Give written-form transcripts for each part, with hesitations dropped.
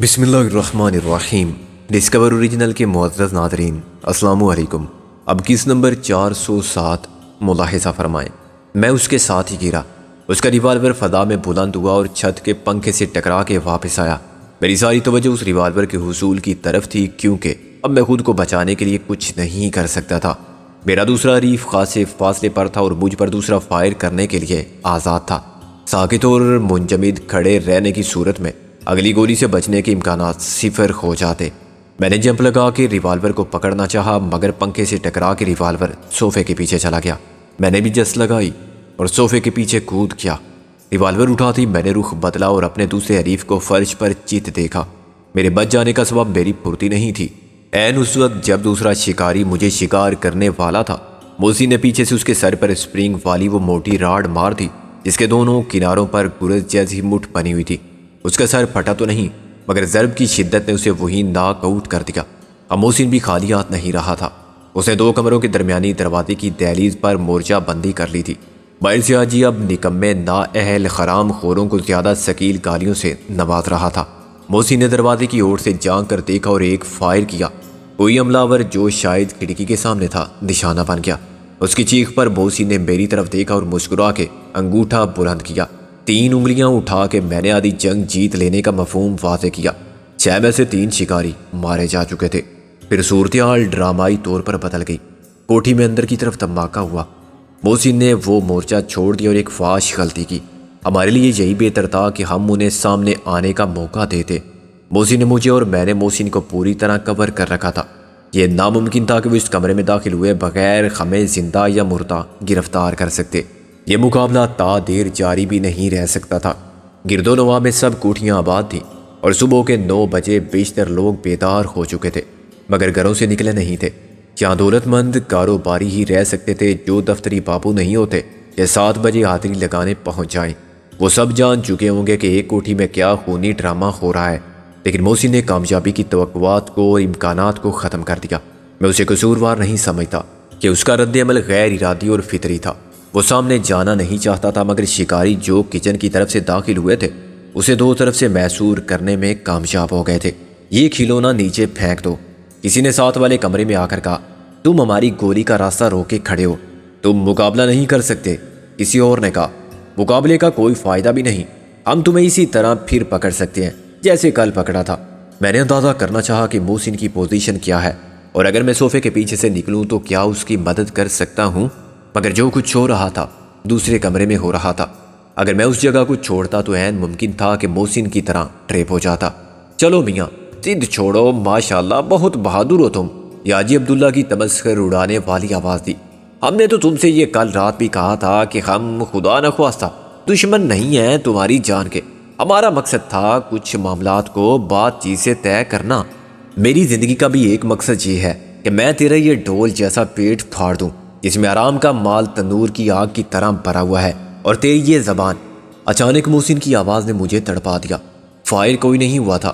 بسم اللہ الرحمن الرحیم۔ ڈسکور اوریجنل کے معزز ناظرین، السلام علیکم۔ اب کس نمبر 407 ملاحظہ فرمائیں۔ میں اس کے ساتھ ہی گرا، اس کا ریوالور فضا میں بلند ہوا اور چھت کے پنکھے سے ٹکرا کے واپس آیا۔ میری ساری توجہ اس ریوالور کے حصول کی طرف تھی، کیونکہ اب میں خود کو بچانے کے لیے کچھ نہیں کر سکتا تھا۔ میرا دوسرا ریف خاصے فاصلے پر تھا اور مجھ پر دوسرا فائر کرنے کے لیے آزاد تھا۔ ساکت اور منجمد کھڑے رہنے کی صورت میں اگلی گولی سے بچنے کے امکانات صفر ہو جاتے۔ میں نے جمپ لگا کے ریوالور کو پکڑنا چاہا، مگر پنکھے سے ٹکرا کے ریوالور صوفے کے پیچھے چلا گیا۔ میں نے بھی جس لگائی اور صوفے کے پیچھے کود کیا۔ ریوالور اٹھاتی میں نے رخ بدلا اور اپنے دوسرے حریف کو فرش پر چیت دیکھا۔ میرے بچ جانے کا سبب میری پھرتی نہیں تھی۔ عین اس وقت جب دوسرا شکاری مجھے شکار کرنے والا تھا، موسی نے پیچھے سے اس کے سر پر اسپرنگ والی وہ موٹی راڈ مار دی، جس کے دونوں کناروں پر گرز جیسی مٹھ بنی ہوئی تھی۔ اس کا سر پھٹا تو نہیں، مگر ضرب کی شدت نے اسے وہی ناک آؤٹ کر دیا۔ اب محسن بھی خالی ہاتھ نہیں رہا تھا۔ اس نے 2 کمروں کے درمیانی دروازے کی دہلیز پر مورچہ بندی کر لی تھی۔ باہر سے حاجی اب نکمے نااہل حرام خوروں کو زیادہ ثقیل گالیوں سے نواز رہا تھا۔ محسن نے دروازے کی اوٹ سے جھانک کر دیکھا اور ایک فائر کیا۔ کوئی حملہ آور جو شاید کھڑکی کے سامنے تھا نشانہ بن گیا۔ اس کی چیخ پر محسن نے میری طرف دیکھا اور مسکرا کے انگوٹھا بلند کیا۔ 3 انگلیاں اٹھا کے میں نے آدھی جنگ جیت لینے کا مفہوم واضح کیا۔ 6 میں سے 3 شکاری مارے جا چکے تھے۔ پھر صورتحال ڈرامائی طور پر بدل گئی۔ کوٹھی میں اندر کی طرف دھماکہ ہوا۔ محسن نے وہ مورچہ چھوڑ دیا اور ایک فاش غلطی کی۔ ہمارے لیے یہی بہتر تھا کہ ہم انہیں سامنے آنے کا موقع دیتے۔ محسن نے مجھے اور میں نے محسن کو پوری طرح کور کر رکھا تھا۔ یہ ناممکن تھا کہ وہ اس کمرے میں داخل ہوئے بغیر ہمیں زندہ یا مردہ گرفتار کر سکتے۔ یہ مقابلہ تا دیر جاری بھی نہیں رہ سکتا تھا۔ گرد و نواح میں سب کوٹھیاں آباد تھیں اور صبح کے 9 بجے بیشتر لوگ بیدار ہو چکے تھے، مگر گھروں سے نکلے نہیں تھے۔ جہاں دولت مند کاروباری ہی رہ سکتے تھے، جو دفتری بابو نہیں ہوتے یا 7 بجے حاضری لگانے پہنچ جائیں، وہ سب جان چکے ہوں گے کہ ایک کوٹھی میں کیا خونی ڈرامہ ہو رہا ہے۔ لیکن محسن نے کامیابی کی توقعات کو اور امکانات کو ختم کر دیا۔ میں اسے قصوروار نہیں سمجھتا کہ اس کا رد عمل غیر ارادی اور فطری تھا۔ وہ سامنے جانا نہیں چاہتا تھا، مگر شکاری جو کچن کی طرف سے داخل ہوئے تھے اسے 2 طرف سے محصور کرنے میں کامیاب ہو گئے تھے۔ یہ کھلونا نیچے پھینک دو، کسی نے ساتھ والے کمرے میں آ کر کہا۔ تم ہماری گولی کا راستہ روک کے کھڑے ہو، تم مقابلہ نہیں کر سکتے۔ کسی اور نے کہا، مقابلے کا کوئی فائدہ بھی نہیں، ہم تمہیں اسی طرح پھر پکڑ سکتے ہیں جیسے کل پکڑا تھا۔ میں نے اندازہ کرنا چاہا کہ محسن کی پوزیشن کیا ہے، اور اگر میں صوفے کے پیچھے سے نکلوں تو کیا اس کی مدد کر سکتا ہوں، مگر جو کچھ ہو رہا تھا دوسرے کمرے میں ہو رہا تھا۔ اگر میں اس جگہ کو چھوڑتا تو عین ممکن تھا کہ محسن کی طرح ٹریپ ہو جاتا۔ چلو میاں، ضد چھوڑو، ماشاءاللہ بہت بہادر ہو تم، یہ حاجی عبداللہ کی تمسخر اڑانے والی آواز دی۔ ہم نے تو تم سے یہ کل رات بھی کہا تھا کہ ہم خدا نخواستہ دشمن نہیں ہیں تمہاری جان کے۔ ہمارا مقصد تھا کچھ معاملات کو بات چیت سے طے کرنا۔ میری زندگی کا بھی ایک مقصد یہ ہے کہ میں تیرا یہ ڈھول جیسا پیٹ پھاڑ دوں جس میں آرام کا مال تنور کی آگ کی طرح بھرا ہوا ہے، اور تیری یہ زبان۔ اچانک محسن کی آواز نے مجھے تڑپا دیا۔ فائر کوئی نہیں ہوا تھا،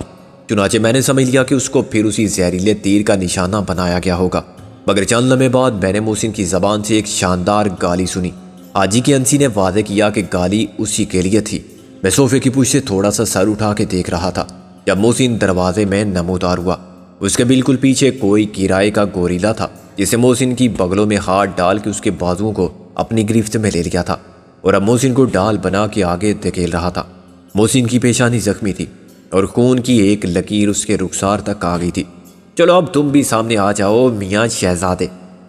چنانچہ میں نے سمجھ لیا کہ اس کو پھر اسی زہریلے تیر کا نشانہ بنایا گیا ہوگا۔ مگر چند لمحے بعد میں نے محسن کی زبان سے ایک شاندار گالی سنی۔ حاجی کی انسی نے واضح کیا کہ گالی اسی کے لیے تھی۔ میں صوفے کی پوچھ سے تھوڑا سا سر اٹھا کے دیکھ رہا تھا جب محسن دروازے میں نمودار ہوا۔ اس کے بالکل پیچھے کوئی کرائے کا گوریلا تھا، جسے محسن کی بغلوں میں ہاتھ ڈال کے اس کے بازوؤں کو اپنی گرفت میں لے لیا تھا، اور اب محسن کو ڈال بنا کے آگے دھکیل رہا تھا۔ محسن کی پیشانی زخمی تھی اور خون کی ایک لکیر اس کے رخسار تک آ گئی تھی۔ چلو اب تم بھی سامنے آ جاؤ میاں شہزادے،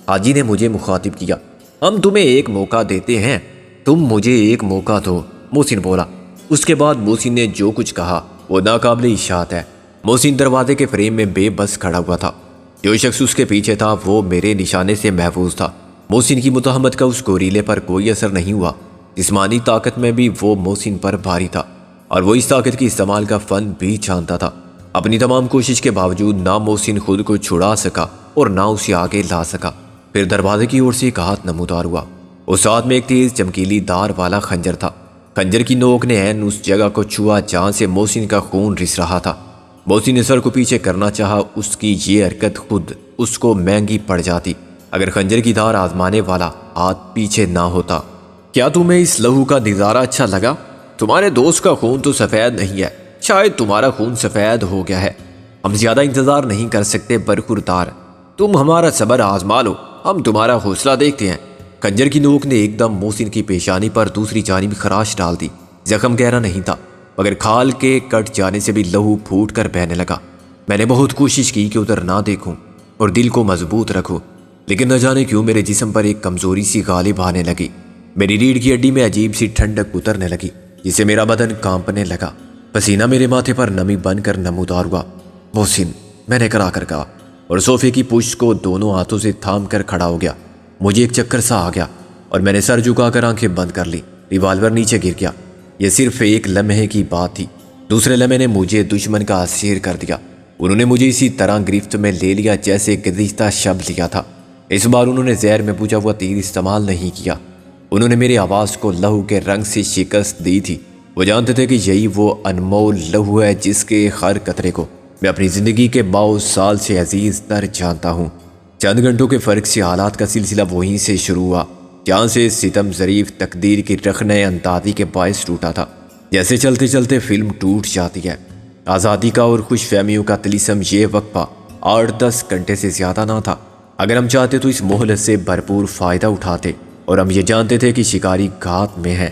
حاجی نے مجھے مخاطب کیا۔ ہم تمہیں ایک موقع دیتے ہیں، تم مجھے ایک موقع دو، محسن بولا۔ اس کے بعد محسن نے جو کچھ کہا وہ ناقابل اشاعت ہے۔ محسن دروازے کے فریم میں بے بس کھڑا ہوا تھا۔ جو شخص اس کے پیچھے تھا وہ میرے نشانے سے محفوظ تھا۔ محسن کی متہمت کا اس گوریلے پر کوئی اثر نہیں ہوا۔ جسمانی طاقت میں بھی وہ محسن پر بھاری تھا، اور وہ اس طاقت کی استعمال کا فن بھی جانتا تھا۔ اپنی تمام کوشش کے باوجود نہ محسن خود کو چھڑا سکا اور نہ اسے آگے لا سکا۔ پھر دروازے کی اور سے ایک ہاتھ نمودار ہوا۔ اس ہاتھ میں ایک تیز چمکیلی دار والا خنجر تھا۔ خنجر کی نوک نے عین اس جگہ کو چھوا جہاں سے محسن کا خون رس رہا تھا۔ محسن نے سر کو پیچھے کرنا چاہا، اس کی یہ حرکت خود اس کو مہنگی پڑ جاتی اگر خنجر کی دھار آزمانے والا ہاتھ پیچھے نہ ہوتا۔ کیا تمہیں اس لہو کا نظارہ اچھا لگا؟ تمہارے دوست کا خون تو سفید نہیں ہے، شاید تمہارا خون سفید ہو گیا ہے۔ ہم زیادہ انتظار نہیں کر سکتے برخوردار، تم ہمارا صبر آزما لو، ہم تمہارا حوصلہ دیکھتے ہیں۔ خنجر کی نوک نے ایک دم محسن کی پیشانی پر دوسری جانب خراش ڈال دی۔ زخم گہرا نہیں تھا، مگر کھال کے کٹ جانے سے بھی لہو پھوٹ کر بہنے لگا۔ میں نے بہت کوشش کی کہ ادھر نہ دیکھوں اور دل کو مضبوط رکھوں، لیکن نہ جانے کیوں میرے جسم پر ایک کمزوری سی غالب آنے لگی۔ میری ریڑھ کی ہڈی میں عجیب سی ٹھنڈک اترنے لگی، جس سے میرا بدن کانپنے لگا۔ پسینہ میرے ماتھے پر نمی بن کر نمودار ہوا۔ محسن، میں نے کرا کر کہا، اور صوفے کی پشت کو دونوں ہاتھوں سے تھام کر کھڑا ہو گیا۔ مجھے ایک چکر سا آ گیا اور میں نے سر جھکا کر آنکھیں بند کر لی۔ ریوالور نیچے گر گیا۔ یہ صرف ایک لمحے کی بات تھی، دوسرے لمحے نے مجھے دشمن کا اسیر کر دیا۔ انہوں نے مجھے اسی طرح گرفت میں لے لیا جیسے گزشتہ شب لیا تھا۔ اس بار انہوں نے زہر میں بجھا ہوا تیر استعمال نہیں کیا۔ انہوں نے میری آواز کو لہو کے رنگ سے شکست دی تھی۔ وہ جانتے تھے کہ یہی وہ انمول لہو ہے جس کے ہر قطرے کو میں اپنی زندگی کے 22 سال سے عزیز تر جانتا ہوں۔ چند گھنٹوں کے فرق سے حالات کا سلسلہ وہیں سے شروع ہوا جہاں سے ستم ظریف تقدیر کی رخنہ اندازی کے باعث ٹوٹا تھا۔ جیسے چلتے چلتے فلم ٹوٹ جاتی ہے۔ آزادی کا اور خوش فہمیوں کا طلسم یہ وقفہ 8-10 گھنٹے سے زیادہ نہ تھا۔ اگر ہم چاہتے تو اس مہلت سے بھرپور فائدہ اٹھاتے، اور ہم یہ جانتے تھے کہ شکاری گھات میں ہے۔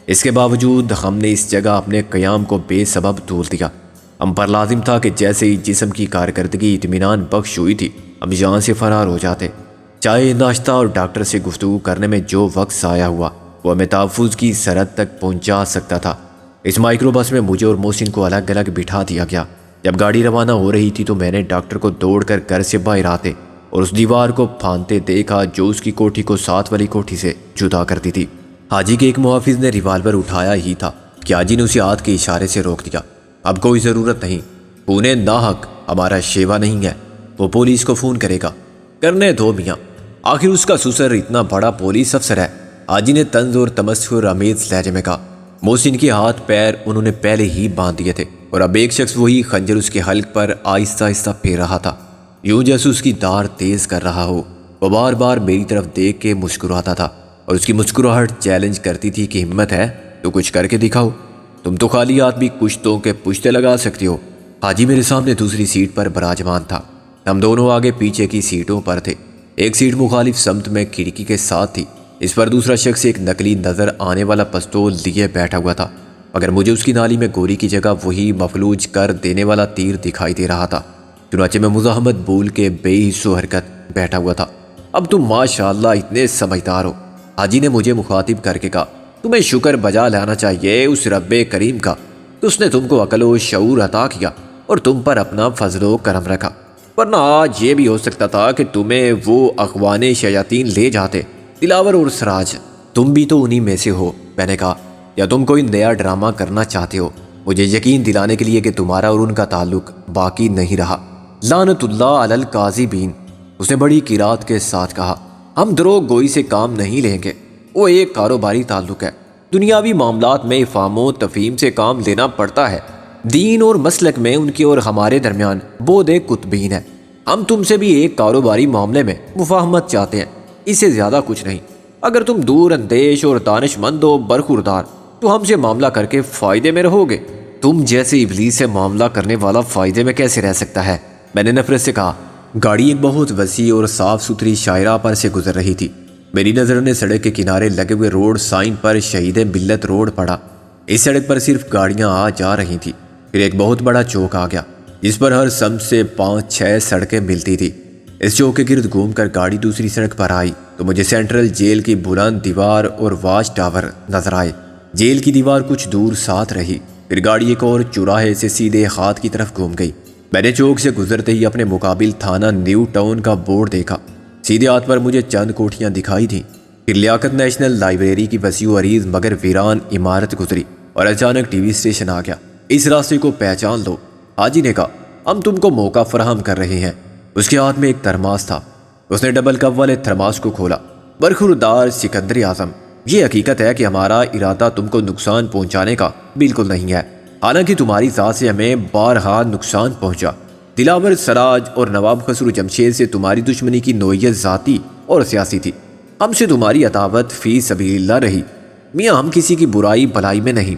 اس کے باوجود ہم نے اس جگہ اپنے قیام کو بے سبب طول دیا۔ ہم پر لازم تھا کہ جیسے ہی جسم کی کارکردگی اطمینان بخش ہوئی تھی، ہم یہاں سے فرار ہو جاتے۔ چائے، ناشتہ اور ڈاکٹر سے گفتگو کرنے میں جو وقت ضائع ہوا وہ ہمیں تحفظ کی سرحد تک پہنچا سکتا تھا۔ اس مائکرو بس میں مجھے اور محسن کو الگ الگ بٹھا دیا گیا۔ جب گاڑی روانہ ہو رہی تھی تو میں نے ڈاکٹر کو دوڑ کر گھر سے باہر آتے اور اس دیوار کو پھاندتے دیکھا جو اس کی کوٹھی کو ساتھ والی کوٹھی سے جدا کرتی تھی۔ حاجی کے ایک محافظ نے ریوالور اٹھایا ہی تھا کہ حاجی نے اسے ہاتھ کے اشارے سے روک دیا۔ اب کوئی ضرورت نہیں، پونے ناحق ہمارا شیوا نہیں ہے، وہ پولیس کو فون کرے گا۔ کرنے دو میاں، آخر اس کا سسر اتنا بڑا پولیس افسر ہے، حاجی نے طنز اور تمسخر آمیز لہجے میں کہا۔ محسن کے ہاتھ پیر انہوں نے پہلے ہی باندھ دیے تھے اور اب ایک شخص وہی خنجر اس کے حلق پر آہستہ آہستہ پھیر رہا تھا، یوں جیسے اس کی دار تیز کر رہا ہو۔ وہ بار بار میری طرف دیکھ کے مسکراتا تھا اور اس کی مسکراہٹ چیلنج کرتی تھی کہ ہمت ہے تو کچھ کر کے دکھاؤ، تم تو خالی ہاتھ بھی کشتوں کے پشتے لگا سکتی ہو۔ حاجی میرے سامنے دوسری سیٹ پر براجمان تھا، ہم دونوں آگے پیچھے کی سیٹوں پر تھے۔ ایک سیٹ مخالف سمت میں کھڑکی کے ساتھ تھی، اس پر دوسرا شخص ایک نقلی نظر آنے والا پستول لیے بیٹھا ہوا تھا، مگر مجھے اس کی نالی میں گولی کی جگہ وہی مفلوج کر دینے والا تیر دکھائی دے رہا تھا۔ چنانچہ میں مزاحمت بھول کے بے حس و حرکت بیٹھا ہوا تھا۔ اب تم ماشاءاللہ اتنے سمجھدار ہو، حاجی نے مجھے مخاطب کر کے کہا۔ تمہیں شکر بجا لانا چاہیے اس رب کریم کا کہ اس نے تم کو عقل و شعور عطا کیا اور تم پر اپنا فضل و کرم رکھا، ورنہ آج یہ بھی ہو سکتا تھا کہ تمہیں وہ اخوان شیاطین لے جاتے۔ دلاور اور سراج، تم بھی تو انہی میں سے ہو، میں نے کہا، یا تم کوئی نیا ڈرامہ کرنا چاہتے ہو مجھے یقین دلانے کے لیے کہ تمہارا اور ان کا تعلق باقی نہیں رہا۔ لعنت اللہ علی الکاذبین، اس نے بڑی قرات کے ساتھ کہا۔ ہم دروغ گوئی سے کام نہیں لیں گے، وہ ایک کاروباری تعلق ہے، دنیاوی معاملات میں افہام و تفہیم سے کام لینا پڑتا ہے۔ دین اور مسلک میں ان کے اور ہمارے درمیان بعد قطبین ہے۔ ہم تم سے بھی ایک کاروباری معاملے میں مفاہمت چاہتے ہیں، اس سے زیادہ کچھ نہیں۔ اگر تم دور اندیش اور دانش مند و برخوردار تو ہم سے معاملہ کر کے فائدے میں رہو گے۔ تم جیسے ابلیس سے معاملہ کرنے والا فائدے میں کیسے رہ سکتا ہے، میں نے نفرت سے کہا۔ گاڑی ایک بہت وسیع اور صاف ستھری شاہراہ پر سے گزر رہی تھی۔ میری نظر نے سڑک کے کنارے لگے ہوئے روڈ سائن پر شہید ملت روڈ پڑا۔ اس سڑک پر صرف گاڑیاں آ جا رہی تھیں۔ پھر ایک بہت بڑا چوک آ گیا جس پر ہر سمت سے 5-6 سڑکیں ملتی تھی۔ اس چوک کے گرد گھوم کر گاڑی دوسری سڑک پر آئی تو مجھے سینٹرل جیل کی بلند دیوار اور واچ ٹاور نظر آئے۔ جیل کی دیوار کچھ دور ساتھ رہی، پھر گاڑی ایک اور چوراہے سے سیدھے ہاتھ کی طرف گھوم گئی۔ میں نے چوک سے گزرتے ہی اپنے مقابل تھانہ نیو ٹاؤن کا بورڈ دیکھا۔ سیدھے ہاتھ پر مجھے چند کوٹھیاں دکھائی تھیں، پھر لیاقت نیشنل لائبریری کی وسیع و عریض مگر ویران عمارت گزری اور اچانک ٹی وی اسٹیشن آ گیا۔ اس راستے کو پہچان لو، حاجی نے کہا، ہم تم کو موقع فراہم کر رہے ہیں۔ اس کے ہاتھ میں ایک تھرماس تھا، اس نے ڈبل کپ والے تھرماس کو کھولا۔ برخوردار سکندر اعظم، یہ حقیقت ہے کہ ہمارا ارادہ تم کو نقصان پہنچانے کا بالکل نہیں ہے، حالانکہ تمہاری ذات سے ہمیں بارہا نقصان پہنچا۔ دلاور سراج اور نواب خسرو جمشید سے تمہاری دشمنی کی نوعیت ذاتی اور سیاسی تھی، ہم سے تمہاری عداوت فی سبیل اللہ رہی۔ میاں ہم کسی کی برائی بھلائی میں نہیں،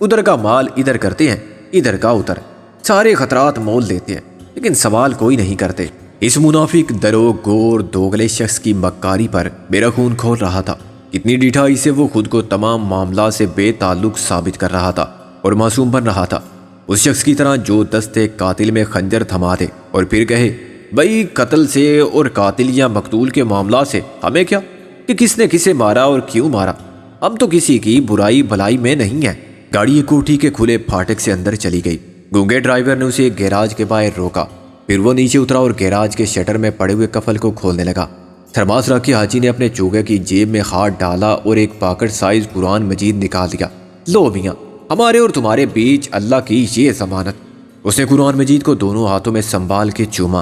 ادھر کا مال ادھر کرتے ہیں، ادھر کا ادھر، سارے خطرات مول لیتے ہیں لیکن سوال کوئی نہیں کرتے۔ اس منافق دروغگور دوگلے شخص کی مکاری پر میرا خون کھول رہا تھا۔ کتنی ڈٹھائی سے وہ خود کو تمام معاملات سے بے تعلق ثابت کر رہا تھا اور معصوم بن رہا تھا، اس شخص کی طرح جو دستے قاتل میں خنجر تھما دے اور پھر کہے بھائی قتل سے اور قاتل یا مقتول کے معاملات سے ہمیں کیا، کہ کس نے کسے مارا اور کیوں مارا، ہم تو کسی کی برائی بھلائی میں نہیں ہیں۔ گاڑی ایک کوٹھی کے کھلے پھاٹک سے اندر چلی گئی۔ گونگے ڈرائیور نے اسے گیراج کے باہر روکا، پھر وہ نیچے اترا اور گیراج کے شٹر میں پڑے ہوئے کفل کو کھولنے لگا۔ تھرماس رکھ کے حاجی نے اپنے چوگے کی جیب میں ہاتھ ڈالا اور ایک پاکٹ سائز قرآن مجید نکال دیا۔ لو میاں، ہمارے اور تمہارے بیچ اللہ کی یہ ضمانت۔ اس نے قرآن مجید کو دونوں ہاتھوں میں سنبھال کے چوما۔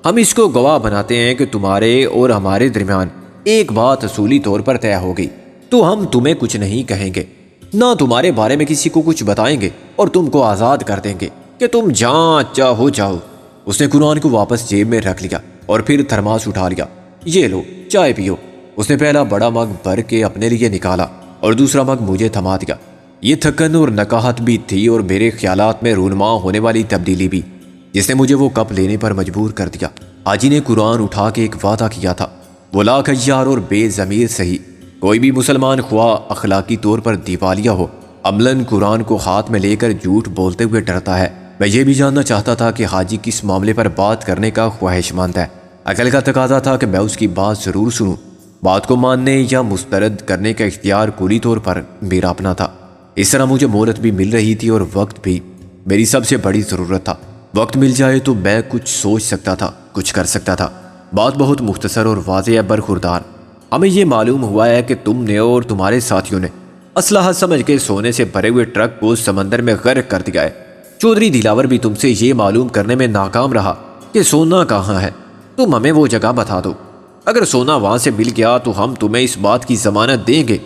ہم اس کو گواہ بناتے ہیں کہ تمہارے اور ہمارے درمیان ایک بات اصولی طور پر طے ہو گئی، تو ہم تمہیں کچھ نہیں کہیں گے، نہ تمہارے بارے میں کسی کو کچھ بتائیں گے، اور تم کو آزاد کر دیں گے کہ تم جہاں چاہو جاؤ۔ اس نے قرآن کو واپس جیب میں رکھ لیا اور پھر تھرماس اٹھا لیا۔ یہ لو چائے پیو۔ اس نے پہلا بڑا مگ بھر کے اپنے لیے نکالا اور دوسرا مگ مجھے تھما دیا۔ یہ تھکن اور نکاہت بھی تھی اور میرے خیالات میں رونما ہونے والی تبدیلی بھی، جس نے مجھے وہ کپ لینے پر مجبور کر دیا۔ حاجی نے قرآن اٹھا کے ایک وعدہ کیا تھا، وہ لاکھ عیار اور بے ضمیر سہی کوئی بھی مسلمان خواہ اخلاقی طور پر دیوالیہ ہو، عملاً قرآن کو ہاتھ میں لے کر جھوٹ بولتے ہوئے ڈرتا ہے۔ میں یہ بھی جاننا چاہتا تھا کہ حاجی کس معاملے پر بات کرنے کا خواہش مند ہے۔ عقل کا تقاضا تھا کہ میں اس کی بات ضرور سنوں۔ بات کو ماننے یا مسترد کرنے کا اختیار کلی طور پر میرا اپنا تھا۔ اس طرح مجھے مہلت بھی مل رہی تھی اور وقت بھی میری سب سے بڑی ضرورت تھا۔ وقت مل جائے تو میں کچھ سوچ سکتا تھا، کچھ کر سکتا تھا۔ بات بہت مختصر اور واضح ہے برخوردار۔ ہمیں یہ معلوم ہوا ہے کہ تم نے اور تمہارے ساتھیوں نے اسلحہ سمجھ کے سونے سے بھرے ہوئے ٹرک کو سمندر میں غرق کر دیا ہے۔ چودھری دلاور بھی تم سے یہ معلوم کرنے میں ناکام رہا کہ سونا کہاں ہے۔ تم ہمیں وہ جگہ بتا دو، اگر سونا وہاں سے مل گیا تو ہم تمہیں اس بات کی ضمانت دیں گے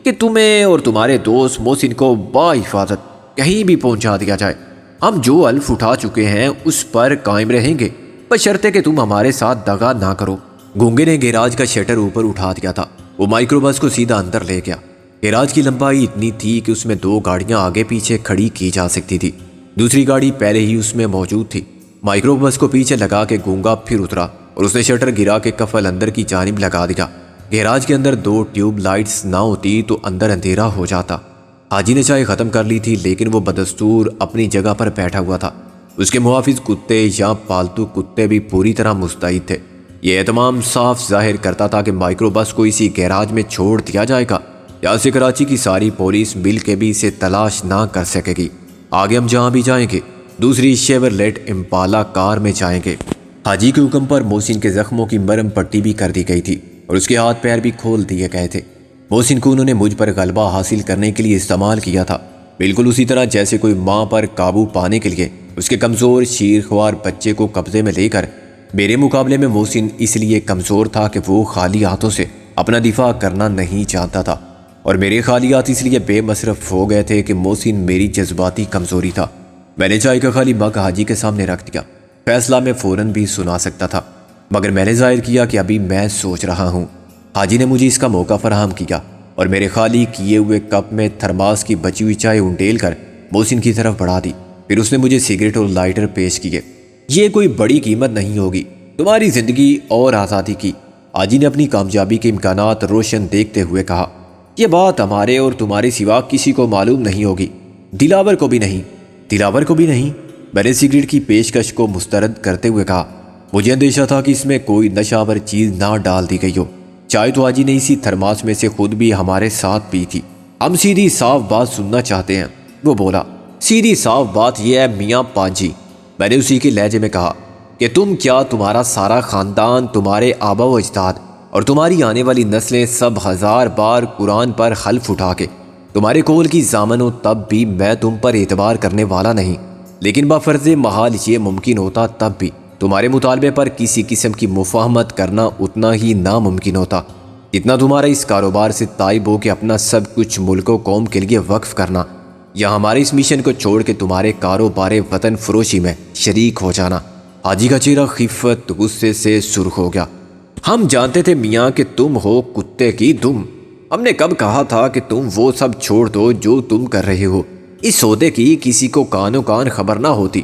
کہ تمہیں اور تمہارے دوست محسن کو بحفاظت کہیں بھی پہنچا دیا جائے۔ ہم جو الف اٹھا چکے ہیں اس پر قائم رہیں گے، بشرطے کہ تم ہمارے ساتھ دغا نہ کرو۔ گونگے نے گیراج کا شٹر اوپر اٹھا دیا تھا۔ وہ مائکرو بس کو سیدھا اندر لے گیا۔ گیراج کی لمبائی اتنی تھی کہ اس میں 2 گاڑیاں آگے پیچھے کھڑی کی جا سکتی تھی، دوسری گاڑی پہلے ہی اس میں موجود تھی۔ مائکرو بس کو پیچھے لگا کے گونگا پھر اترا اور اس نے شٹر گرا کے کفل اندر کی جانب لگا دیا۔ گیراج کے اندر 2 ٹیوب لائٹس نہ ہوتی تو اندر اندھیرا ہو جاتا۔ حاجی نے چائے ختم کر لی تھی لیکن وہ بدستور اپنی جگہ پر بیٹھا ہوا تھا۔ اس کے محافظ کتے یا پالتو کتے بھی پوری طرح مستعد تھے۔ یہ اہتمام صاف ظاہر کرتا تھا کہ مائکرو بس کو اسی گیراج میں چھوڑ دیا جائے گا، یا سے کراچی کی ساری پولیس مل کے بھی اسے تلاش نہ کر سکے گی۔ آگے ہم جہاں بھی جائیں گے دوسری شیورلیٹ امپالا کار میں جائیں گے۔ حاجی کے حکم پر محسن کے زخموں کی مرہم پٹی بھی کر دی گئی تھی اور اس کے ہاتھ پیر بھی کھول دیے گئے تھے۔ محسن کو انہوں نے مجھ پر غلبہ حاصل کرنے کے لیے استعمال کیا تھا، بالکل اسی طرح جیسے کوئی ماں پر قابو پانے کے لیے اس کے کمزور شیرخوار بچے کو قبضے میں لے کر۔ میرے مقابلے میں محسن اس لیے کمزور تھا کہ وہ خالی ہاتھوں سے اپنا دفاع کرنا نہیں چاہتا تھا، اور میرے خالی ہاتھ اس لیے بے مصرف ہو گئے تھے کہ محسن میری جذباتی کمزوری تھا۔ میں نے چائے کا خالی مگ حاجی کے سامنے رکھ دیا۔ فیصلہ میں فوراً بھی سنا سکتا تھا، مگر میں نے ظاہر کیا کہ ابھی میں سوچ رہا ہوں۔ حاجی نے مجھے اس کا موقع فراہم کیا اور میرے خالی کیے ہوئے کپ میں تھرماس کی بچی ہوئی چائے انڈیل کر محسن کی طرف بڑھا دی۔ پھر اس نے مجھے سگریٹ اور لائٹر پیش کیے۔ یہ کوئی بڑی قیمت نہیں ہوگی تمہاری زندگی اور آزادی کی، حاجی نے اپنی کامیابی کے امکانات روشن دیکھتے ہوئے کہا۔ یہ بات ہمارے اور تمہارے سوا کسی کو معلوم نہیں ہوگی، دلاور کو بھی نہیں۔ دلاور کو بھی نہیں؟ میں نے سگریٹ کی پیشکش کو مسترد کرتے ہوئے کہا۔ مجھے اندیشہ تھا کہ اس میں کوئی نشہ آور چیز نہ ڈال دی گئی ہو۔ چائے تو حاجی نے اسی تھرماس میں سے خود بھی ہمارے ساتھ پی تھی۔ ہم سیدھی صاف بات سننا چاہتے ہیں، وہ بولا۔ سیدھی صاف بات یہ ہے میاں پانجی، میں نے اسی کے لہجے میں کہا، کہ تم کیا تمہارا سارا خاندان، تمہارے آبا و اجداد اور تمہاری آنے والی نسلیں سب 1000 بار قرآن پر حلف اٹھا کے تمہارے قول کی ضامن ہو، تب بھی میں تم پر اعتبار کرنے والا نہیں، لیکن بفرض محال یہ ممکن ہوتا تب بھی تمہارے مطالبے پر کسی قسم کی مفاہمت کرنا اتنا ہی ناممکن ہوتا جتنا تمہارا اس کاروبار سے تائب ہو کہ اپنا سب کچھ ملک و قوم کے لیے وقف کرنا، یا ہمارے اس مشن کو چھوڑ کے تمہارے کاروبار وطن فروشی میں شریک ہو جانا۔ حاجی کا چہرہ خفت غصے سے سرخ ہو گیا۔ ہم جانتے تھے میاں کہ تم ہو کتے کی دم۔ ہم نے کب کہا تھا کہ تم وہ سب چھوڑ دو جو تم کر رہے ہو؟ اس سودے کی کسی کو کانوں کان خبر نہ ہوتی،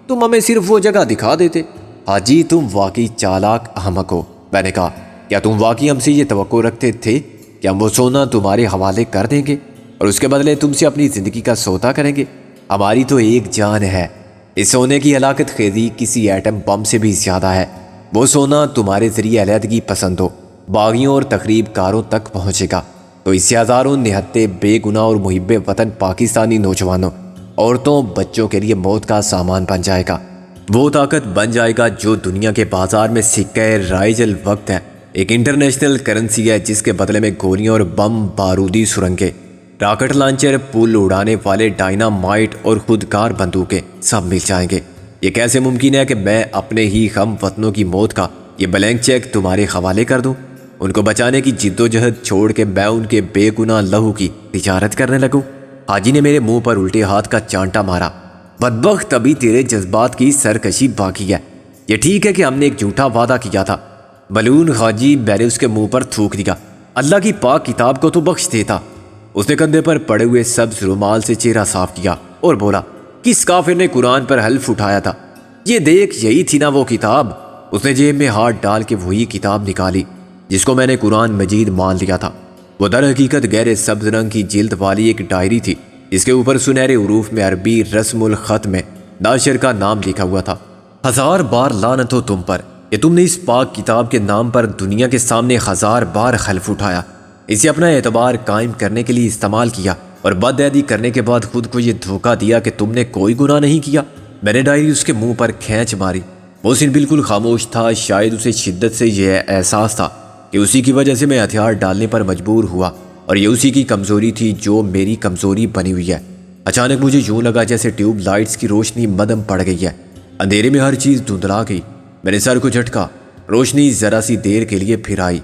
تم ہمیں صرف وہ جگہ دکھا دیتے۔ حاجی تم واقعی چالاک احمق ہو۔ میں نے کہا کیا تم واقعی ہم سے یہ توقع رکھتے تھے کہ ہم وہ سونا تمہارے حوالے کر دیں گے اور اس کے بدلے تم سے اپنی زندگی کا سودا کریں گے؟ ہماری تو ایک جان ہے، اس سونے کی ہلاکت خیزی کسی ایٹم بم سے بھی زیادہ ہے۔ وہ سونا تمہارے ذریعے علیحدگی پسندوں، باغیوں اور تخریب کاروں تک پہنچے گا تو اس سے ہزاروں نہتے بے گناہ اور محب وطن پاکستانی نوجوانوں، عورتوں، بچوں کے لیے موت کا سامان بن جائے گا۔ وہ طاقت بن جائے گا جو دنیا کے بازار میں سکہ رائج الوقت ہے، ایک انٹرنیشنل کرنسی ہے جس کے بدلے میں گولیاں اور بم، بارودی سرنگیں، راکٹ لانچر، پل اڑانے والے ڈائنامائٹ اور خودکار بندوقیں سب مل جائیں گے۔ یہ کیسے ممکن ہے کہ میں اپنے ہی ہم وطنوں کی موت کا یہ بلینک چیک تمہارے حوالے کر دوں؟ ان کو بچانے کی جد و جہد چھوڑ کے میں ان کے بے گناہ لہو کی تجارت کرنے لگوں؟ حاجی نے میرے منہ پر الٹے ہاتھ کا چانٹا مارا۔ بدبخت، ابھی تیرے جذبات کی سرکشی باقی ہے۔ یہ ٹھیک ہے کہ ہم نے ایک جھوٹا وعدہ کیا تھا۔ بلون حاجی، میں نے اس کے منہ پر تھوک دیا۔ اللہ کی پاک کتاب کو تو بخش دیتا۔ اس نے کندھے پر پڑے ہوئے سبز رومال سے چہرہ صاف کیا اور بولا، کس کافر نے قرآن پر حلف اٹھایا تھا؟ یہ دیکھ، یہی تھی نا وہ کتاب۔ اس نے جیب میں ہاتھ ڈال کے وہی کتاب نکالی جس کو میں نے قرآن مجید مان لیا تھا۔ وہ در حقیقت گہرے سبز رنگ کی جلد والی ایک ڈائری تھی جس کے اوپر سنہرے حروف میں عربی رسم الخط میں ناشر کا نام لکھا ہوا تھا۔ 1000 بار لعنت ہو تم پر کہ تم نے اس پاک کتاب کے نام پر دنیا کے سامنے 1000 بار حلف اٹھایا، اسے اپنا اعتبار قائم کرنے کے لیے استعمال کیا اور بدعہدی کرنے کے بعد خود کو یہ دھوکہ دیا کہ تم نے کوئی گناہ نہیں کیا۔ میں نے ڈائری اس کے منہ پر کھینچ ماری۔ محسن بالکل خاموش تھا، شاید اسے شدت سے یہ احساس تھا کہ اسی کی وجہ سے میں ہتھیار ڈالنے پر مجبور ہوا اور یہ اسی کی کمزوری تھی جو میری کمزوری بنی ہوئی ہے۔ اچانک مجھے یوں لگا جیسے ٹیوب لائٹس کی روشنی مدھم پڑ گئی ہے، اندھیرے میں ہر چیز دھندلا گئی۔ میں نے سر کو جھٹکا، روشنی ذرا سی دیر کے لیے پھر آئی۔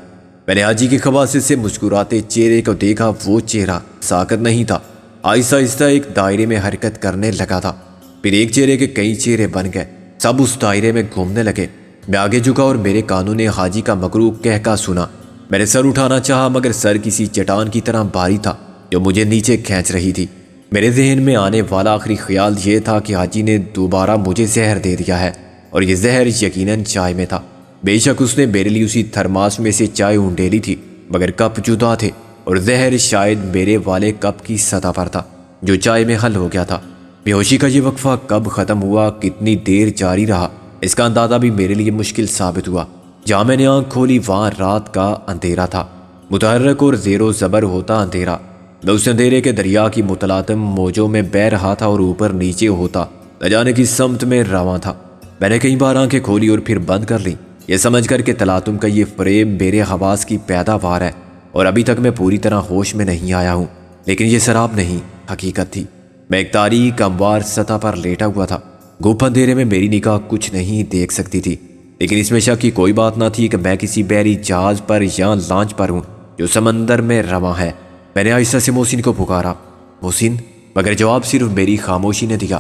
میں نے حاجی کے خباثت سے مسکراتے چہرے کو دیکھا۔ وہ چہرہ ساکت نہیں تھا، آہستہ آہستہ ایک دائرے میں حرکت کرنے لگا تھا۔ پھر ایک چہرے کے کئی چہرے بن گئے، سب اس دائرے میں گھومنے لگے۔ میں آگے جھکا اور میرے کانوں نے حاجی کا مکروہ کہکا سنا۔ میں نے سر اٹھانا چاہا مگر سر کسی چٹان کی طرح بھاری تھا جو مجھے نیچے کھینچ رہی تھی۔ میرے ذہن میں آنے والا آخری خیال یہ تھا کہ حاجی نے دوبارہ مجھے زہر دے دیا ہے اور یہ زہر یقیناً چائے میں تھا۔ بے شک اس نے میرے لیے اسی تھرماس میں سے چائے اونڈیلی تھی مگر کپ جدا تھے اور زہر شاید میرے والے کپ کی سطح پر تھا جو چائے میں حل ہو گیا تھا۔ بے ہوشی کا یہ وقفہ کب ختم ہوا، کتنی دیر جاری رہا، اس کا اندازہ بھی میرے لیے مشکل ثابت ہوا۔ جہاں میں نے آنکھ کھولی وہاں رات کا اندھیرا تھا، متحرک اور زیر و زبر ہوتا اندھیرا۔ میں اس اندھیرے کے دریا کی متلاطم موجوں میں بہہ رہا تھا اور اوپر نیچے ہوتا نہ جانے کی سمت میں رواں تھا۔ میں نے کئی بار آنکھیں کھولی اور پھر بند کر لی، یہ سمجھ کر کہ تلاطم کا یہ فریب میرے حواس کی پیداوار ہے اور ابھی تک میں پوری طرح ہوش میں نہیں آیا ہوں۔ لیکن یہ سراب نہیں، حقیقت تھی۔ میں ایک تاریک ہموار سطح پر لیٹا ہوا تھا۔ گپ اندھیرے میں میری نگاہ کچھ نہیں دیکھ سکتی تھی، لیکن اس میں شک کی کوئی بات نہ تھی کہ میں کسی بحری جہاز پر یا لانچ پر ہوں جو سمندر میں رواں ہے۔ میں نے آہستہ سے محسن کو پکارا، محسن، مگر جواب صرف میری خاموشی نے دیا۔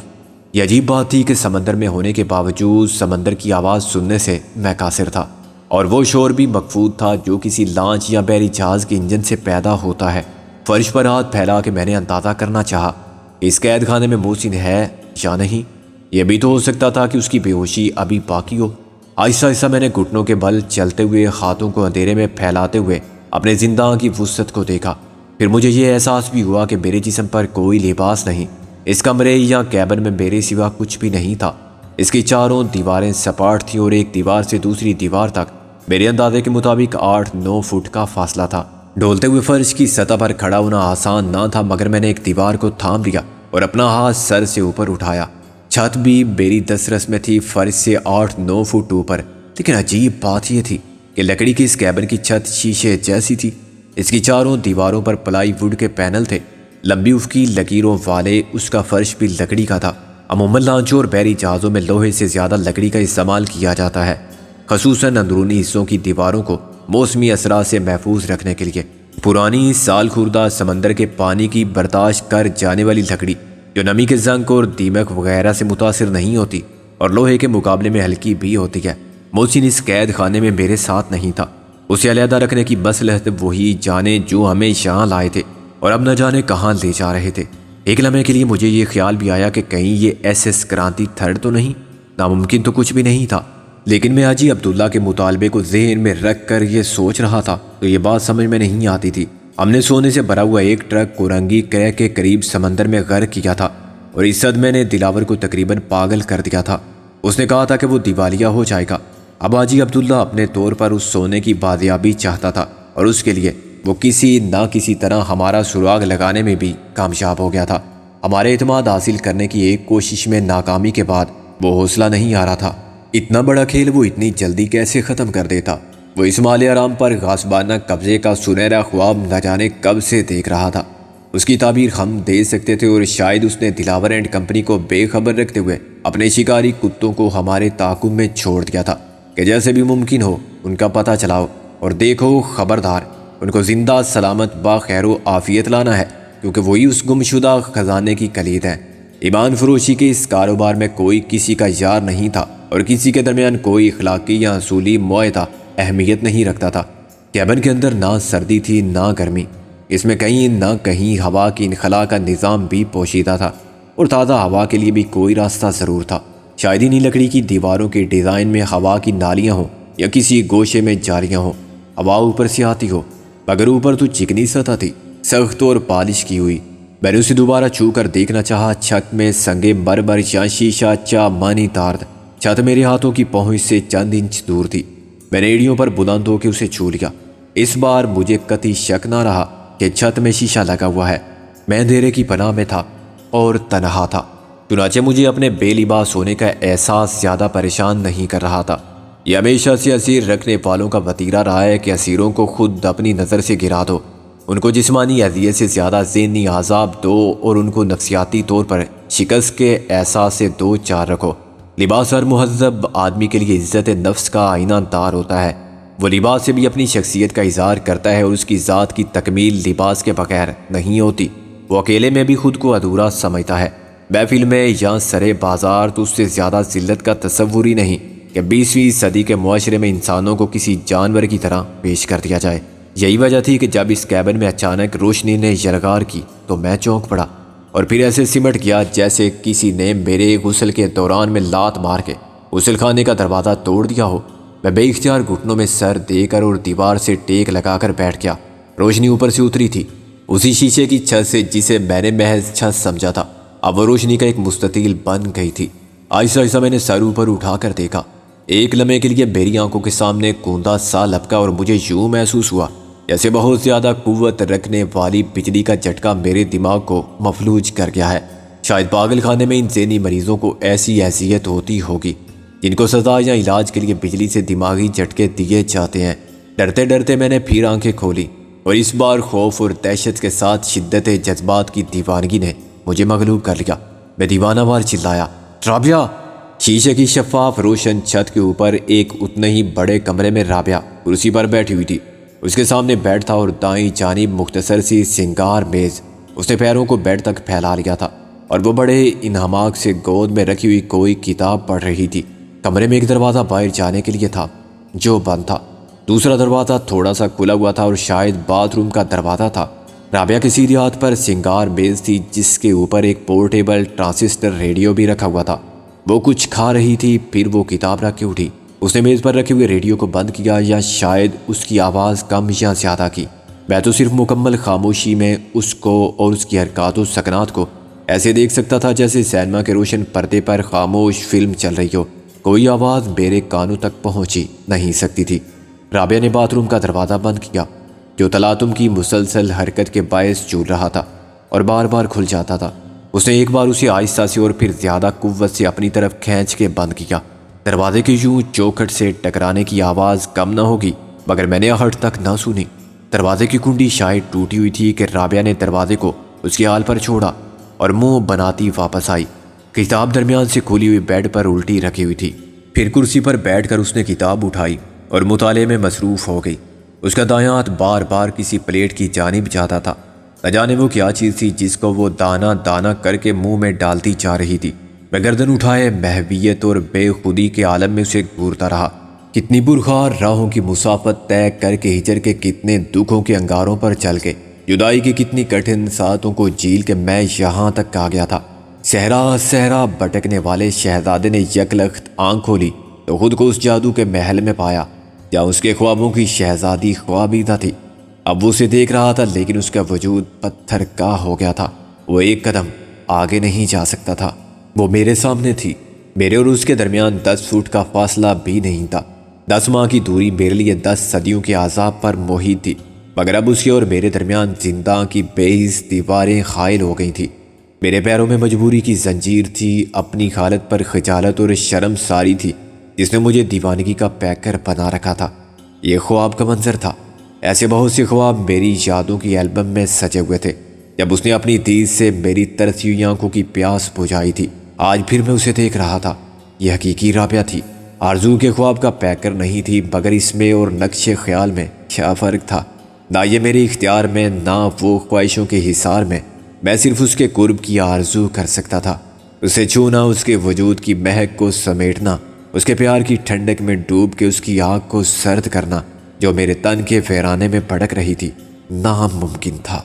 یہ عجیب بات تھی کہ سمندر میں ہونے کے باوجود سمندر کی آواز سننے سے میں قاصر تھا، اور وہ شور بھی مقفود تھا جو کسی لانچ یا بحری جہاز کے انجن سے پیدا ہوتا ہے۔ فرش پر ہاتھ پھیلا کے میں نے اندازہ کرنا چاہا کہ اس قید خانے میں محسن ہے یا نہیں۔ یہ بھی تو ہو سکتا تھا کہ اس کی بے ہوشی ابھی باقی ہو۔ آہستہ آہستہ میں نے گھٹنوں کے بل چلتے ہوئے ہاتھوں کو اندھیرے میں پھیلاتے ہوئے اپنے زندہ کی وسعت کو دیکھا۔ پھر مجھے یہ احساس بھی ہوا کہ میرے جسم پر کوئی لباس نہیں، اس کمرے یا کیبن میں میرے سوا کچھ بھی نہیں تھا۔ اس کی چاروں دیواریں سپاٹ تھیں اور ایک دیوار سے دوسری دیوار تک میرے اندازے کے مطابق 8-9 فٹ کا فاصلہ تھا۔ ڈھولتے ہوئے فرش کی سطح پر کھڑا ہونا آسان نہ تھا مگر میں نے ایک دیوار کو تھام لیا اور اپنا ہاتھ سر سے اوپر اٹھایا۔ چھت بھی میری دسترس میں تھی، فرش سے 8-9 فٹ اوپر، لیکن عجیب بات یہ تھی کہ لکڑی کی اس کیبن کی چھت شیشے جیسی تھی۔ اس کی چاروں دیواروں پر پلائی ووڈ کے پینل تھے، لمبی افقی لکیروں والے۔ اس کا فرش بھی لکڑی کا تھا۔ عموماً لانچوں اور بحری جہازوں میں لوہے سے زیادہ لکڑی کا استعمال کیا جاتا ہے، خصوصاً اندرونی حصوں کی دیواروں کو موسمی اثرات سے محفوظ رکھنے کے لیے۔ پرانی سال خوردہ سمندر کے پانی کی برداشت کر جانے والی لکڑی جو نمی کے زنک اور دیمک وغیرہ سے متاثر نہیں ہوتی اور لوہے کے مقابلے میں ہلکی بھی ہوتی ہے۔ محسن اس قید خانے میں میرے ساتھ نہیں تھا۔ اسے علیحدہ رکھنے کی مصلحت وہی جانے جو ہمیں یہاں لائے تھے اور اب نہ جانے کہاں لے جا رہے تھے۔ ایک لمحے کے لیے مجھے یہ خیال بھی آیا کہ کہیں یہ ایس ایس کرانتی تھرڈ تو نہیں، ناممکن تو کچھ بھی نہیں تھا، لیکن میں حاجی عبداللہ کے مطالبے کو ذہن میں رکھ کر یہ سوچ رہا تھا تو یہ بات سمجھ میں نہیں آتی تھی۔ ہم نے سونے سے بھرا ہوا ایک ٹرک کورنگی کرہ کے قریب سمندر میں غرق کیا تھا اور اس صدمے نے دلاور کو تقریباً پاگل کر دیا تھا۔ اس نے کہا تھا کہ وہ دیوالیہ ہو جائے گا۔ اب حاجی عبداللہ اپنے طور پر اس سونے کی بازیابی چاہتا تھا اور اس کے لیے وہ کسی نہ کسی طرح ہمارا سراغ لگانے میں بھی کامیاب ہو گیا تھا۔ ہمارے اعتماد حاصل کرنے کی ایک کوشش میں ناکامی کے بعد وہ حوصلہ نہیں آ رہا تھا۔ اتنا بڑا کھیل وہ اتنی جلدی کیسے ختم کر دیتا؟ وہ اس مال حرام پر غاصبانہ قبضے کا سنہرا خواب نہ جانے کب سے دیکھ رہا تھا۔ اس کی تعبیر ہم دے سکتے تھے اور شاید اس نے دلاور اینڈ کمپنی کو بے خبر رکھتے ہوئے اپنے شکاری کتوں کو ہمارے تعاقب میں چھوڑ دیا تھا کہ جیسے بھی ممکن ہو ان کا پتہ چلاؤ اور دیکھو، خبردار ان کو زندہ سلامت با خیر و عافیت لانا ہے، کیونکہ وہی اس گمشدہ خزانے کی کلید ہے۔ ایمان فروشی کے اس کاروبار میں کوئی کسی کا یار نہیں تھا اور کسی کے درمیان کوئی اخلاقی یا اصولی معاہدہ اہمیت نہیں رکھتا تھا۔ کیبن کے اندر نہ سردی تھی نہ گرمی، اس میں کہیں نہ کہیں ہوا کی انخلا کا نظام بھی پوشیدہ تھا اور تازہ ہوا کے لیے بھی کوئی راستہ ضرور تھا۔ شاید انہی لکڑی کی دیواروں کے ڈیزائن میں ہوا کی نالیاں ہوں یا کسی گوشے میں جالیاں ہوں، ہوا اوپر سے آتی ہو، مگر اوپر تو چکنی سطح تھی، سخت اور پالش کی ہوئی۔ میں نے اسے دوبارہ چھو کر دیکھنا چاہا۔ چھت میں سنگے مرمر یا شیشہ چامانی تار تھا۔ چھت میرے ہاتھوں کی پہنچ سے چند انچ دور تھی۔ میں نے ایڑیوں پر بلند ہو کے اسے چھو لیا۔ اس بار مجھے قطعی شک نہ رہا کہ چھت میں شیشہ لگا ہوا ہے۔ میں اندھیرے کی پناہ میں تھا اور تنہا تھا، چنانچہ مجھے اپنے بے لباس ہونے کا احساس زیادہ پریشان نہیں کر رہا تھا۔ یہ ہمیشہ سے اسیر رکھنے والوں کا وتیرہ رہا ہے کہ اسیروں کو خود اپنی نظر سے گرا دو، ان کو جسمانی اذیت سے زیادہ ذہنی عذاب دو اور ان کو نفسیاتی طور پر شکست کے احساس سے دو چار رکھو۔ لباس ہر مہذب آدمی کے لیے عزت نفس کا آئینہ دار ہوتا ہے۔ وہ لباس سے بھی اپنی شخصیت کا اظہار کرتا ہے اور اس کی ذات کی تکمیل لباس کے بغیر نہیں ہوتی۔ وہ اکیلے میں بھی خود کو ادھورا سمجھتا ہے۔ محفل میں یا سرے بازار تو اس سے زیادہ ذلت کا تصور ہی نہیں کہ 20ویں صدی کے معاشرے میں انسانوں کو کسی جانور کی طرح پیش کر دیا جائے۔ یہی وجہ تھی کہ جب اس کیبن میں اچانک روشنی نے یلغار کی تو میں چونک پڑا اور پھر ایسے سمٹ گیا جیسے کسی نے میرے غسل کے دوران میں لات مار کے غسل خانے کا دروازہ توڑ دیا ہو۔ میں بے اختیار گھٹنوں میں سر دے کر اور دیوار سے ٹیک لگا کر بیٹھ گیا۔ روشنی اوپر سے اتری تھی، اسی شیشے کی چھت سے جسے میں نے محض چھت سمجھا تھا، اب وہ روشنی کا ایک مستطیل بن گئی تھی۔ آہستہ آہستہ میں نے سر اوپر اٹھا کر دیکھا۔ ایک لمحے کے لیے میری آنکھوں کے سامنے کوندا سا لپکا اور مجھے یوں محسوس ہوا جیسے بہت زیادہ قوت رکھنے والی بجلی کا جھٹکا میرے دماغ کو مفلوج کر گیا ہے۔ شاید پاگل خانے میں ان ذہنی مریضوں کو ایسی اذیت ہوتی ہوگی جن کو سزا یا علاج کے لیے بجلی سے دماغی جھٹکے دیے جاتے ہیں۔ ڈرتے ڈرتے میں نے پھر آنکھیں کھولی اور اس بار خوف اور دہشت کے ساتھ شدت جذبات کی دیوانگی نے مجھے مغلوب کر لیا۔ میں دیوانہ وار چلایا، رابعہ! شیشے کی شفاف روشن چھت کے اوپر ایک اتنے ہی بڑے کمرے میں رابعہ کرسی پر بیٹھی ہوئی تھی۔ اس کے سامنے بیڈ تھا اور دائیں جانب مختصر سی سنگار میز۔ اس نے پیروں کو بیڈ تک پھیلا لیا تھا اور وہ بڑے انہماک سے گود میں رکھی ہوئی کوئی کتاب پڑھ رہی تھی۔ کمرے میں ایک دروازہ باہر جانے کے لیے تھا جو بند تھا، دوسرا دروازہ تھوڑا سا کھلا ہوا تھا اور شاید باتھ روم کا دروازہ تھا۔ رابعہ کے سیدھے ہاتھ پر سنگار میز تھی جس کے اوپر ایک پورٹیبل ٹرانسسٹر ریڈیو بھی رکھا ہوا تھا۔ وہ کچھ کھا رہی تھی، پھر وہ کتاب رکھ کے اٹھی۔ اس نے میز پر رکھے ہوئے ریڈیو کو بند کیا یا شاید اس کی آواز کم یا زیادہ کی۔ میں تو صرف مکمل خاموشی میں اس کو اور اس کی حرکات و سکنات کو ایسے دیکھ سکتا تھا جیسے سینما کے روشن پردے پر خاموش فلم چل رہی ہو۔ کوئی آواز میرے کانوں تک پہنچی نہیں سکتی تھی۔ رابعہ نے باتھ روم کا دروازہ بند کیا جو تلاطم کی مسلسل حرکت کے باعث چول رہا تھا اور بار بار کھل جاتا تھا۔ اس نے ایک بار اسے آہستہ سے اور پھر زیادہ قوت سے اپنی طرف کھینچ کے بند کیا۔ دروازے کے یوں چوکھٹ سے ٹکرانے کی آواز کم نہ ہوگی مگر میں نے آہٹ تک نہ سنی۔ دروازے کی کنڈی شاید ٹوٹی ہوئی تھی کہ رابعہ نے دروازے کو اس کے حال پر چھوڑا اور منہ بناتی واپس آئی۔ کتاب درمیان سے کھلی ہوئی بیڈ پر الٹی رکھی ہوئی تھی۔ پھر کرسی پر بیٹھ کر اس نے کتاب اٹھائی اور مطالعے میں مصروف ہو گئی۔ اس کا دایاں ہاتھ بار بار کسی پلیٹ کی جانب جاتا تھا۔ نہ جانے وہ کیا چیز تھی جس کو وہ دانہ دانہ کر کے منہ میں ڈالتی جا رہی تھی۔ میں گردن اٹھائے محویت اور بے خودی کے عالم میں اسے گھورتا رہا۔ کتنی پرخار راہوں کی مسافت طے کر کے ہجر کے کتنے دکھوں کے انگاروں پر چل کے جدائی کی کتنی کٹھن ساعتوں کو جھیل کے میں یہاں تک آ گیا تھا۔ صحرا بھٹکنے والے شہزادے نے یک لخت آنکھ کھولی تو خود کو اس جادو کے محل میں پایا جہاں اس کے خوابوں کی شہزادی خوابیدہ تھی۔ اب وہ اسے دیکھ رہا تھا لیکن اس کا وجود پتھر کا ہو گیا تھا۔ وہ ایک قدم آگے نہیں جا سکتا تھا۔ وہ میرے سامنے تھی، میرے اور اس کے درمیان 10 فٹ کا فاصلہ بھی نہیں تھا۔ 10 ماہ کی دوری میرے لیے 10 صدیوں کے عذاب پر محیط تھی، مگر اب اس کے اور میرے درمیان زندہ کی بیس دیواریں خائل ہو گئی تھی۔ میرے پیروں میں مجبوری کی زنجیر تھی، اپنی حالت پر خجالت اور شرم ساری تھی جس نے مجھے دیوانگی کا پیکر بنا رکھا تھا۔ یہ خواب کا منظر تھا۔ ایسے بہت سے خواب میری یادوں کی البم میں سجے ہوئے تھے۔ جب اس نے اپنی تیز سے میری ترسی ہوئی آنکھوں کی پیاس بجھائی تھی، آج پھر میں اسے دیکھ رہا تھا۔ یہ حقیقی رابعہ تھی، آرزو کے خواب کا پیکر نہیں تھی، مگر اس میں اور نقش خیال میں کیا فرق تھا؟ نہ یہ میرے اختیار میں، نہ وہ خواہشوں کے حصار میں۔ میں صرف اس کے قرب کی آرزو کر سکتا تھا، اسے چھونا، اس کے وجود کی مہک کو سمیٹنا، اس کے پیار کی ٹھنڈک میں ڈوب کے اس کی آگ کو سرد کرنا جو میرے تن کے ویرانے میں بھڑک رہی تھی، ناممکن تھا۔